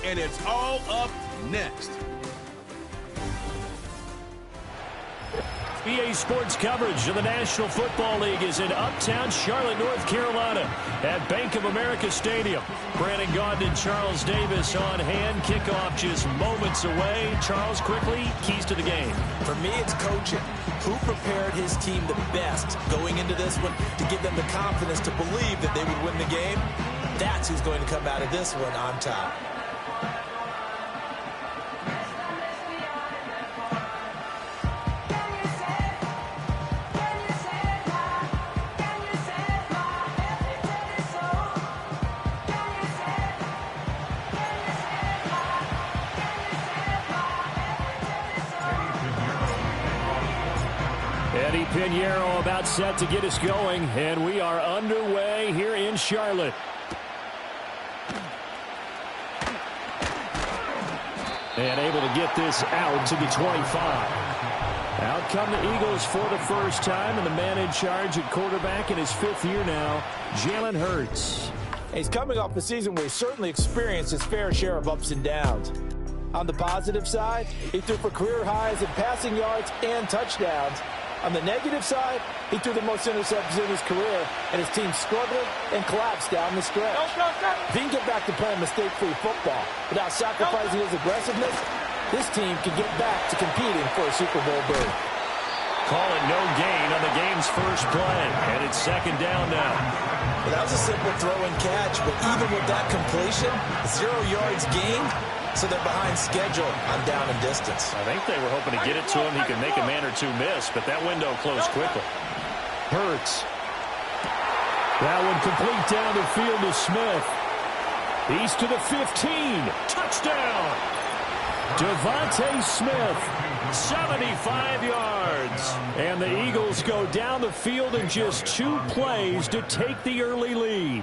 and it's all up next. EA Sports coverage of the National Football League is in uptown Charlotte, North Carolina at Bank of America Stadium. Brandon Gaudin and Charles Davis on hand. Kickoff just moments away. Charles, quickly, keys to the game. For me, it's coaching. Who prepared his team the best going into this one to give them the confidence to believe that they would win the game? That's who's going to come out of this one on top. Eddie Pinheiro about set to get us going, and we are underway here in Charlotte. And able to get this out to the 25. Out come the Eagles for the first time, and the man in charge at quarterback in his 5th year now, Jalen Hurts. He's coming off a season where he certainly experienced his fair share of ups and downs. On the positive side, he threw for career highs in passing yards and touchdowns. On the negative side, he threw the most interceptions in his career, and his team struggled and collapsed down the stretch. If he can get back to playing mistake-free football without sacrificing his aggressiveness, this team can get back to competing for a Super Bowl berth. Call it no gain on the game's first play, and it's 2nd down now. Well, that was a simple throw and catch, but even with that completion, 0 yards gained, so they're behind schedule on down and distance. I think they were hoping to get it to him. He could make a man or two miss, but that window closed quickly. Hurts. That one complete down the field to Smith. He's to the 15. Touchdown. Devontae Smith, 75 yards. And the Eagles go down the field in just 2 plays to take the early lead.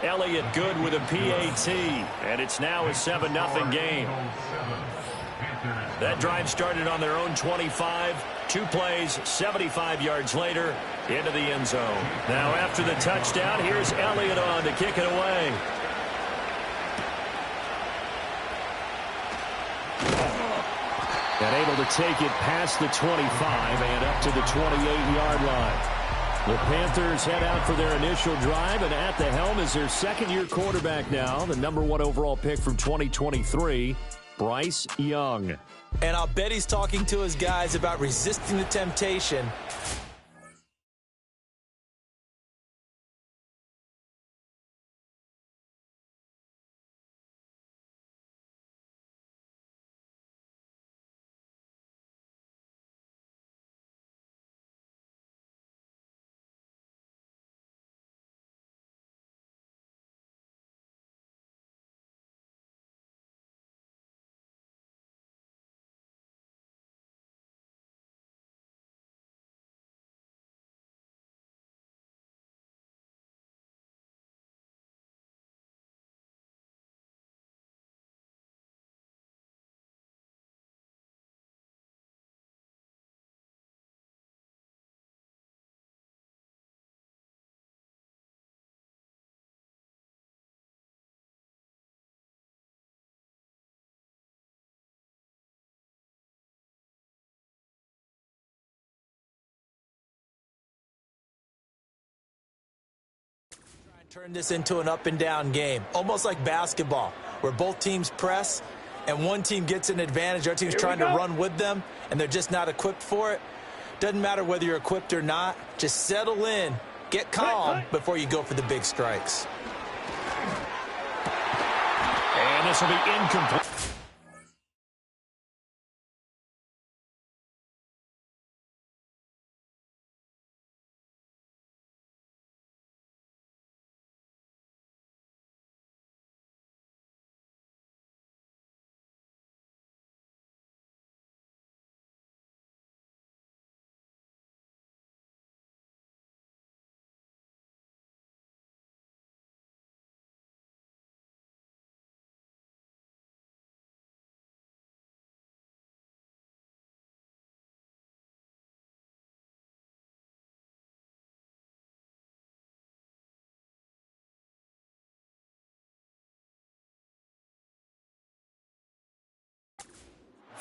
Elliott good with a PAT, and it's now a 7-0 game. That drive started on their own 25. 2 plays, 75 yards later, into the end zone. Now after the touchdown, here's Elliott on to kick it away. And able to take it past the 25 and up to the 28-yard line. The Panthers head out for their initial drive, and at the helm is their 2nd-year quarterback now, the #1 overall pick from 2023, Bryce Young. And I'll bet he's talking to his guys about resisting the temptation turn this into an up-and-down game, almost like basketball, where both teams press and one team gets an advantage. Our team's trying to run with them, and they're just not equipped for it. Doesn't matter whether you're equipped or not. Just settle in, get calm before you go for the big strikes. And this will be incomplete.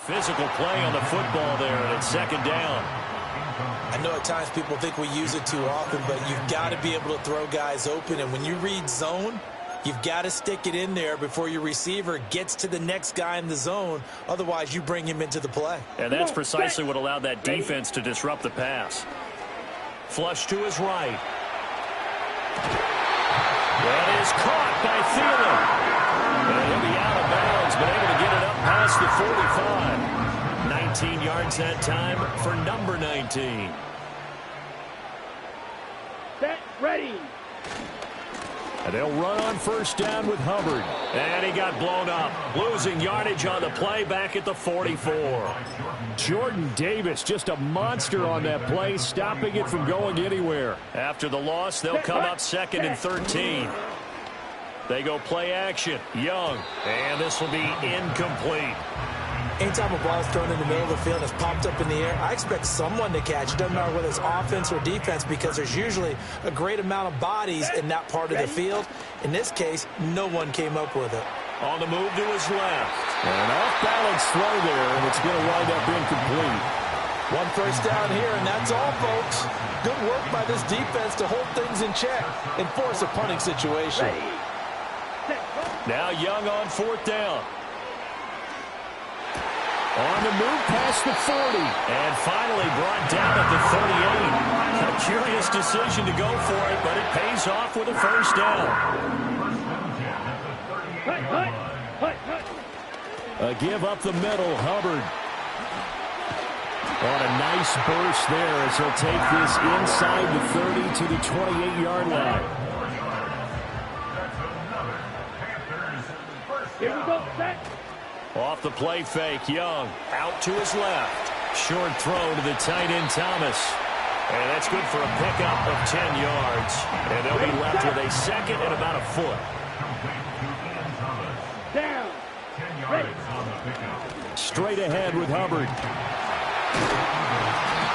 Physical play on the football there, and it's second down. I know at times people think we use it too often, but you've got to be able to throw guys open. And when you read zone, you've got to stick it in there before your receiver gets to the next guy in the zone. Otherwise, you bring him into the play. And that's precisely what allowed that defense to disrupt the pass. Flush to his right. That is caught by Thielen. And he'll be out of bounds, but able to get it up past the 45. 19 yards that time for number 19. Set, ready. And they'll run on first down with Hubbard. And he got blown up. Losing yardage on the play back at the 44. Jordan Davis, just a monster on that play, stopping it from going anywhere. After the loss, they'll come up second and 13. They go play action. Young. And this will be incomplete. Anytime a ball is thrown in the middle of the field and it's popped up in the air, I expect someone to catch. It doesn't matter whether it's offense or defense, because there's usually a great amount of bodies in that part of the field. In this case, no one came up with it. On the move to his left. An off-balance throw there, and it's going to wind up incomplete. One first down here, and that's all, folks. Good work by this defense to hold things in check and force a punting situation. Now Young on fourth down. On the move past the 40. And finally brought down at the 38. A curious decision to go for it, but it pays off with a first down. A give up the middle, Hubbard. On a nice burst there as he'll take this inside the 30 to the 28-yard line. Here we go, set. Off the play fake, Young out to his left. Short throw to the tight end, Thomas. And that's good for a pickup of 10 yards. And they'll be left with a second and about a foot. Down. Ready. Straight ahead with Hubbard.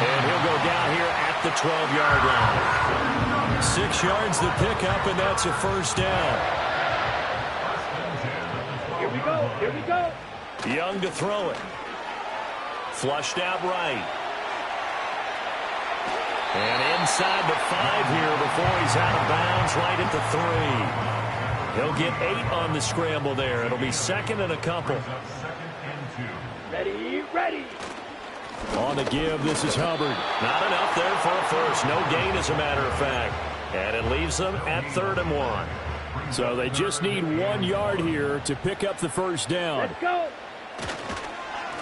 And he'll go down here at the 12-yard line. 6 yards the pickup, and that's a first down. Here we go. Here we go. Young to throw it. Flushed out right. And inside the 5 here before he's out of bounds, right at the 3. He'll get 8 on the scramble there. It'll be second and a couple. Ready, ready. On the give, this is Hubbard. Not enough there for a first. No gain, as a matter of fact. And it leaves them at 3rd and 1. So they just need 1 yard here to pick up the first down. Let's go.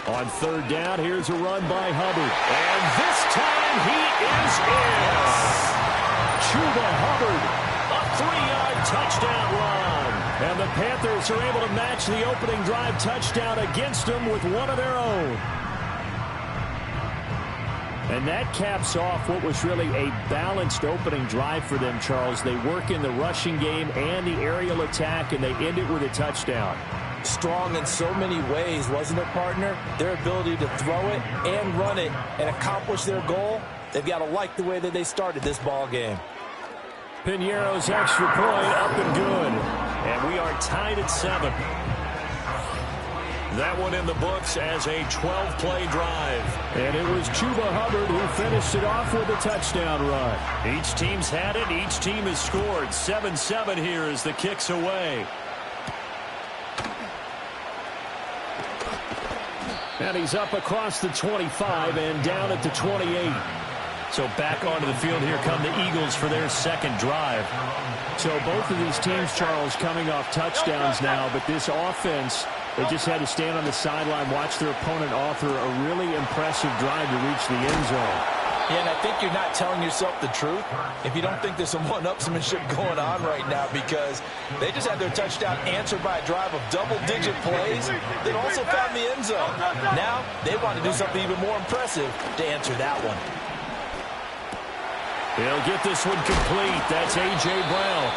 On 3rd down, here's a run by Hubbard. And this time he is in. Chuba Hubbard, a 3-yard touchdown run. And the Panthers are able to match the opening drive touchdown against them with one of their own. And that caps off what was really a balanced opening drive for them, Charles. They work in the rushing game and the aerial attack, and they end it with a touchdown. Strong in so many ways, wasn't it, partner? Their ability to throw it and run it and accomplish their goal, they've got to like the way that they started this ball game. Piñeiro's extra point up and good. And we are tied at 7. That one in the books as a 12-play drive. And it was Chuba Hubbard who finished it off with a touchdown run. Each team's had it. Each team has scored. 7-7 here as the kick's away. And he's up across the 25 and down at the 28. So back onto the field here come the Eagles for their second drive. So both of these teams, Charles, coming off touchdowns now, but this offense, they just had to stand on the sideline, watch their opponent author a really impressive drive to reach the end zone. Yeah, and I think you're not telling yourself the truth if you don't think there's some one-upsmanship going on right now, because they just had their touchdown answered by a drive of double-digit plays that also found the end zone. Now they want to do something even more impressive to answer that one. He'll get this one complete. That's A.J. Brown.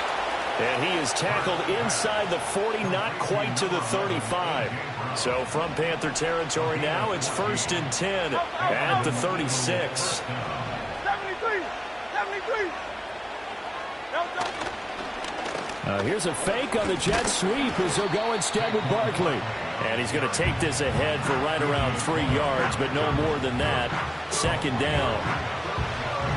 And he is tackled inside the 40, not quite to the 35. So from Panther territory now, it's 1st and 10 at the 36. 73. Here's a fake on the jet sweep as he'll go instead with Barkley. And he's going to take this ahead for right around 3 yards, but no more than that. Second down.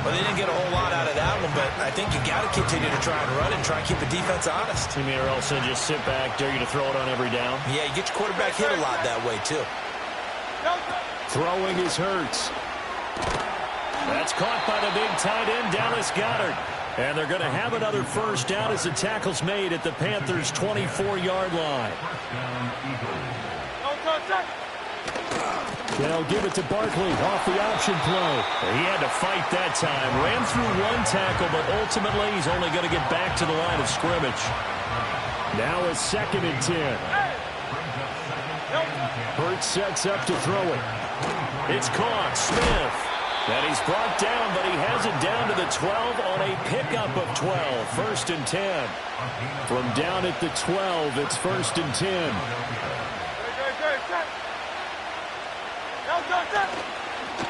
Well, they didn't get a whole lot out of that one, but I think you got to continue to try and run and try and keep the defense honest. You mean, or else they'll just sit back, dare you to throw it on every down? Yeah, you get your quarterback hit a lot that way, too. Throwing is Hurts. That's caught by the big tight end, Dallas Goedert. And they're going to have another first down as the tackle's made at the Panthers' 24-yard line. They'll give it to Barkley off the option play. He had to fight that time. Ran through one tackle, but ultimately he's only going to get back to the line of scrimmage. Now a 2nd and 10. Hurts sets up to throw it. It's caught. Smith. And he's brought down, but he has it down to the 12 on a pickup of 12. 1st and 10. From down at the 12, it's 1st and 10.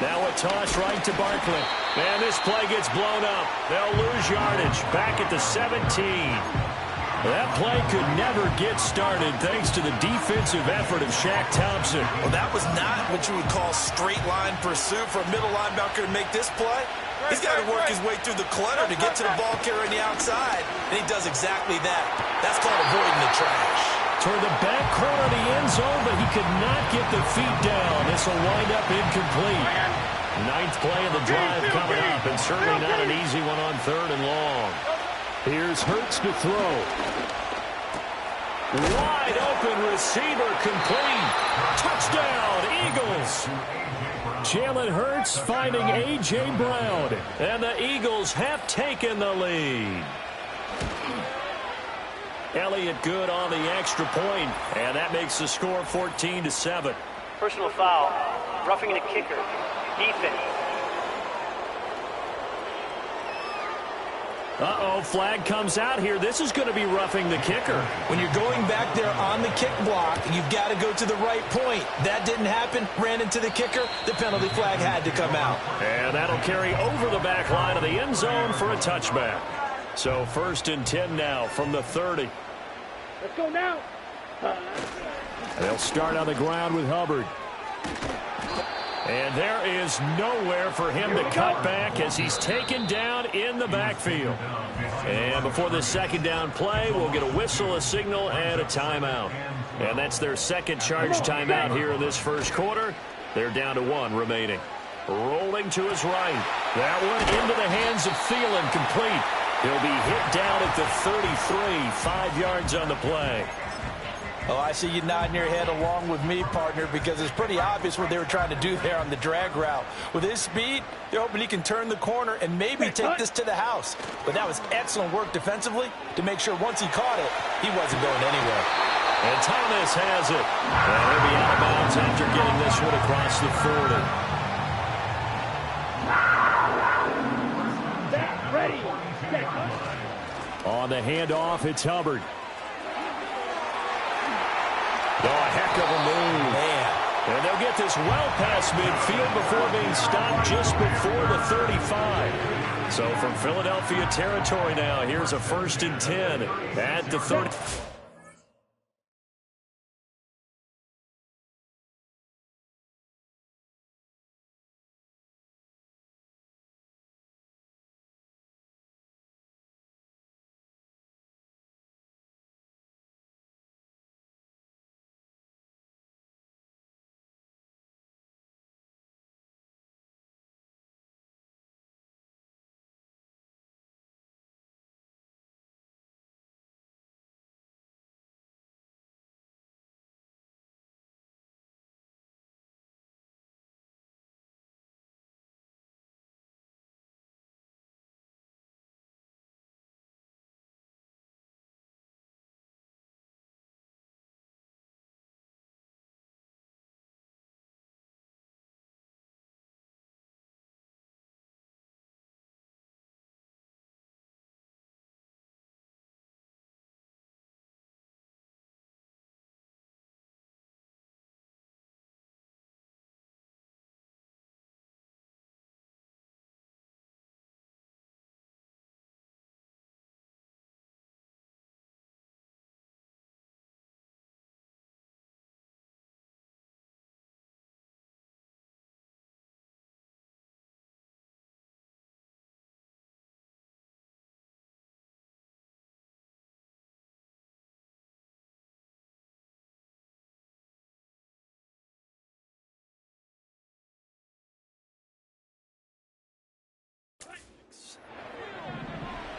Now a toss right to Barkley. And this play gets blown up. They'll lose yardage. Back at the 17. That play could never get started thanks to the defensive effort of Shaq Thompson. Well, that was not what you would call straight line pursuit for a middle linebacker to make this play. He's got to work his way through the clutter to get to the ball carrier on the outside, and he does exactly that. That's called avoiding the trash. Toward the back corner of the end zone, but he could not get the feet down. This will wind up incomplete. 9th play of the drive coming up, and certainly not an easy one on 3rd and long. Here's Hurts to throw. Wide open receiver complete. Touchdown, Eagles. Jalen Hurts finding A.J. Brown. And the Eagles have taken the lead. Elliott good on the extra point, and that makes the score 14-7. Personal foul. Roughing the kicker. Defense. Uh-oh, flag comes out here. This is going to be roughing the kicker. When you're going back there on the kick block, you've got to go to the right point. That didn't happen. Ran into the kicker. The penalty flag had to come out. And that'll carry over the back line of the end zone for a touchback. So 1st and 10 now from the 30. Let's go now. They'll start on the ground with Hubbard. And there is nowhere for him to cut back as he's taken down in the backfield. And before the 2nd down play, we'll get a whistle, a signal, and a timeout. And that's their 2nd charge timeout here in this 1st quarter. They're down to 1 remaining. Rolling to his right. That one into the hands of Thielen, complete. He'll be hit down at the 33, 5 yards on the play. Oh, I see you nodding your head along with me, partner, because it's pretty obvious what they were trying to do there on the drag route. With his speed, they're hoping he can turn the corner and maybe take this to the house. But that was excellent work defensively to make sure once he caught it, he wasn't going anywhere. And Thomas has it. And he'll be out of bounds after getting this one across the 40. Set, ready, set. On the handoff, it's Hubbard. Oh, a heck of a move. Man. And they'll get this well past midfield before being stopped just before the 35. So from Philadelphia territory now, here's a 1st and 10 at the 30.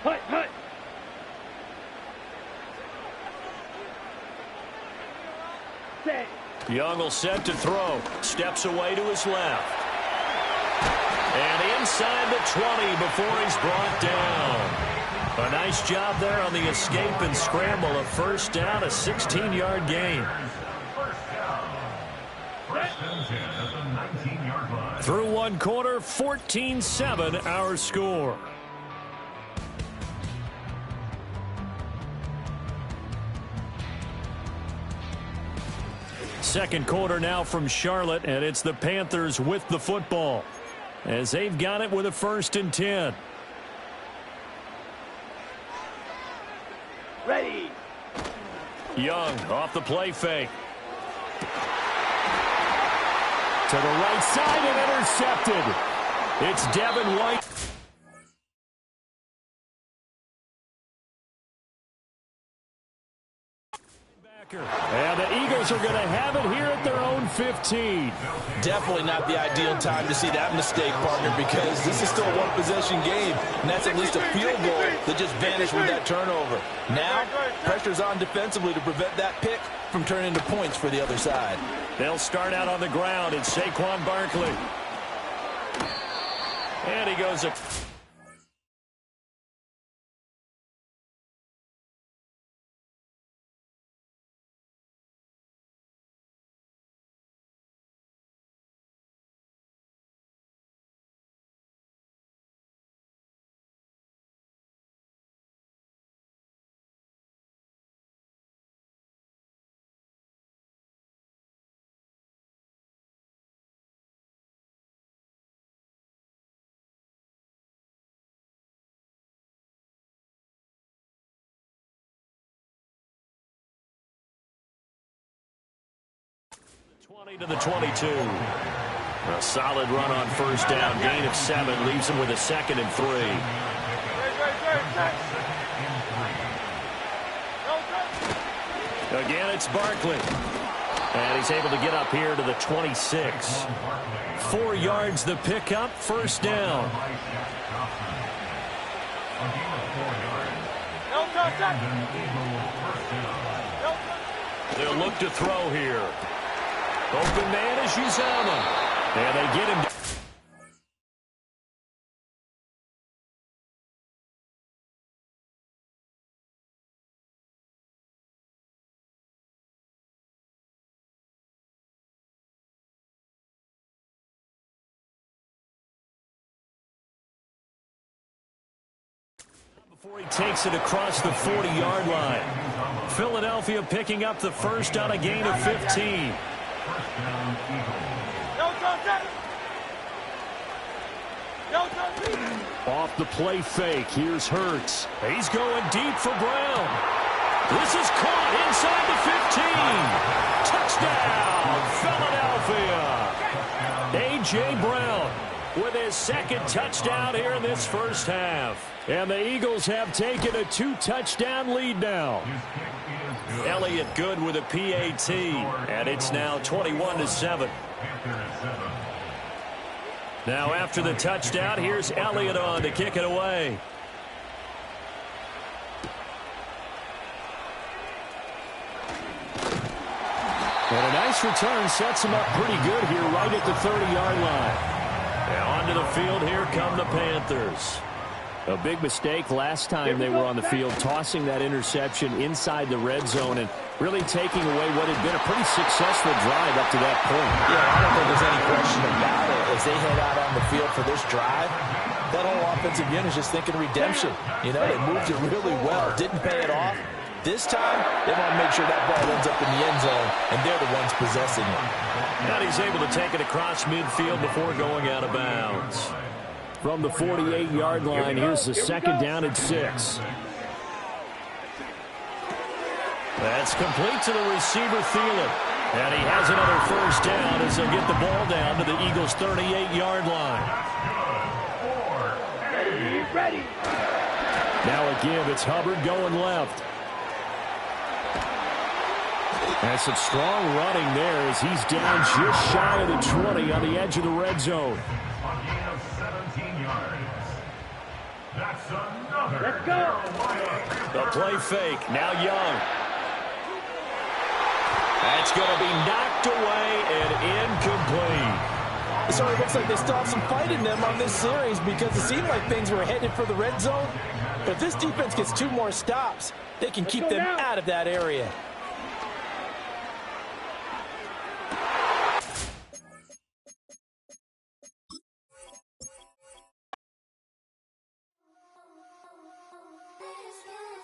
Hut, hut. Set. Young will set to throw. Steps away to his left. And inside the 20 before he's brought down. A nice job there on the escape and scramble. A first down, a 16-yard gain. Through one quarter, 14-7 our score. Second quarter now from Charlotte, and it's the Panthers with the football as they've got it with a 1st and 10. Ready. Young off the play fake. To the right side and intercepted. It's Devin White. And the Eagles are going to have it here at their own 15. Definitely not the ideal time to see that mistake, partner, because this is still a one-possession game, and that's at least a field goal that just vanished with that turnover. Now, pressure's on defensively to prevent that pick from turning into points for the other side. They'll start out on the ground. It's Saquon Barkley. And he goes up. To the 22. A solid run on first down. Gain of 7 leaves him with a 2nd and 3. Again, it's Barkley. And he's able to get up here to the 26. 4 yards the pickup. First down. They'll look to throw here. Open man is Uzama. And they get him. Before he takes it across the 40-yard line. Philadelphia picking up the first on a gain of 15. Off the play fake. Here's Hurts. He's going deep for Brown. This is caught inside the 15. Touchdown, Philadelphia. A.J. Brown with his 2nd touchdown here in this first half. And the Eagles have taken a 2-touchdown lead now. Elliott good with a PAT, and it's now 21-7. Now after the touchdown, here's Elliott on to kick it away. And a nice return sets him up pretty good here right at the 30-yard line. And onto the field, here come the Panthers. A big mistake last time they were on the field, tossing that interception inside the red zone and really taking away what had been a pretty successful drive up to that point. Yeah, I don't think there's any question about it. As they head out on the field for this drive, that whole offensive unit is just thinking redemption. You know, they moved it really well, didn't pay it off. This time, they want to make sure that ball ends up in the end zone, and they're the ones possessing it. And he's able to take it across midfield before going out of bounds. From the 48-yard line, here's the 2nd down and 6. That's complete to the receiver, Thielen. And he has another first down as they'll get the ball down to the Eagles' 38-yard line. Ready. Now a give. It's Hubbard going left. And some strong running there as he's down just shy of the 20 on the edge of the red zone. That's enough. Let's go. The play fake. Now Young. That's going to be knocked away and incomplete. So it looks like they still have some fight in them on this series because it seemed like things were headed for the red zone. But if this defense gets 2 more stops, they can keep them out of that area.